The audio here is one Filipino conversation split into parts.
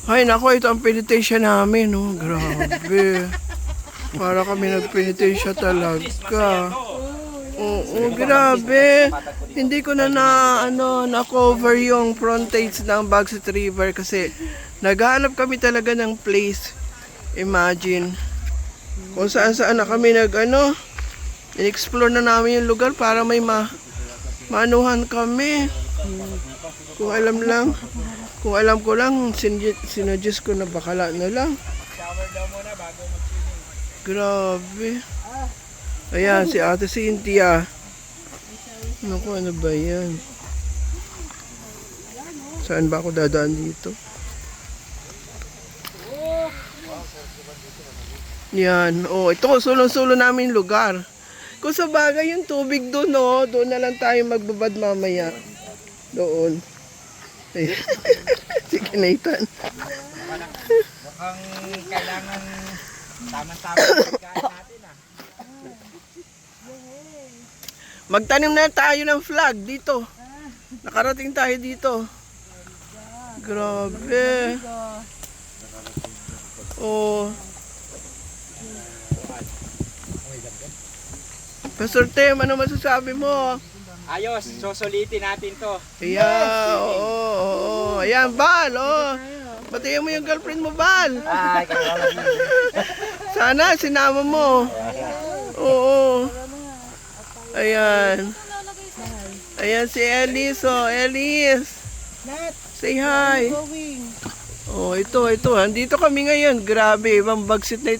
Ay, nako, ito ang penitensya namin, no? Grabe. Para kami nagpenitensya talaga. Oo, grabe. Hindi ko na-cover yung frontage ng Bagset River kasi naghahanap kami talaga ng place. Imagine. Kung saan-saan na kami in-explore na namin yung lugar para may maanuhan kami. Kung alam ko lang, sinadjust ko na bakala na lang. Shower daw muna bago mag-swimming. Grabe. Ayan, si Ate Cynthia. Naku, ano ba yan? Saan ba ako dadaan dito? Yan. Oh, ito, sulong-sulo namin lugar. Kung sa bagay yung tubig doon, no, doon na lang tayo magbabad mamaya. Doon. Ayan. Sige, Nathan. Mukhang kailangan tama-tama yung pagkain natin ah. Magtanim na tayo ng flag dito. Nakarating tayo dito. Grabe. Oh. Pastor Tem, ano masasabi mo? Ayos, susulitin natin to. Yeah, oo. Ayan, Bal, oh. Batiyan mo yung girlfriend mo, Bal. Ay, kailangan Sana, sinama mo. Oo. Ayan. Ayan si Elise, oh. Elise. Say hi. Oh, ito. Andito kami ngayon. Grabe, mabagsik na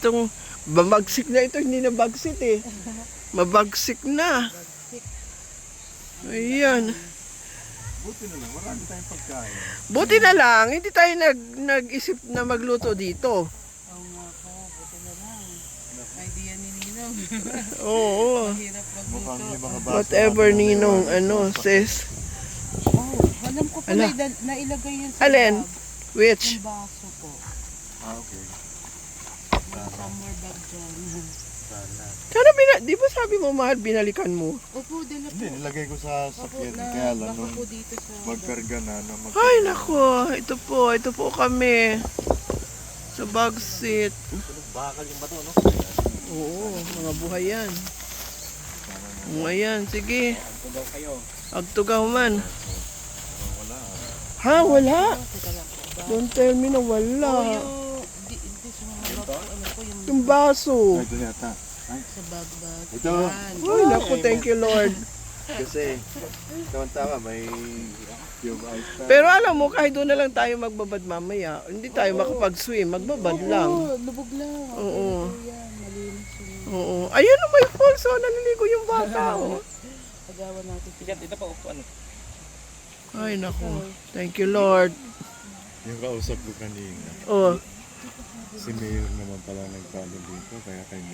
ito, hindi na bagsit eh. Mabagsik na. Ayan. Buti na lang, marami tayong pagkain. Buti na lang, hindi tayo nag-isip na magluto dito. Oo nga po, buti na lang. Idea ni Ninong. Oo. Hirap Mukhang magluto. yung mga baso Whatever natin, Ninong, may- says. Oh, alam ko po Ala. nailagay yun sa Alin? bag. Which? Yung baso po. Ah, okay. Yung somewhere bag dyan. Sana di ba sabi mo mahal, binalikan mo? Opo, dala po. Hindi, nilagay ko sa Opo, sakyan. na Kaya lang, baka nung po dito sa magkarga na, Ay, nako. Ito po kami. Sa Bagset. bakal yung bato, no? Oo, mga buhay yan. Ayan, sige. Tugaw kayo. Agtugaw man. Wala. Ha, wala? Teka lang po. Don't tell me na Oh, wala. hindi sa mga bag. Ano po yung Yung baso. Ay, ito yata. sa bag. Ito. Yan. Ay, naku, thank you Lord. Kasi, tama may cube ice pa. Pero alam mo, kahit doon na lang tayo magbabad mamaya, hindi tayo makapag-swim, magbabad lang. Oo, lubog lang. Oo. Yan, malinis yung Oo. Ayun na may falls, oh, naliligo yung bata, oh. pagawa natin. Sigat, ito pa upo ano. Ay, naku. Thank you Lord. Yung kausap ko kanina, Oh, si Mayor naman pala nagpano dito, kaya kay Mayor.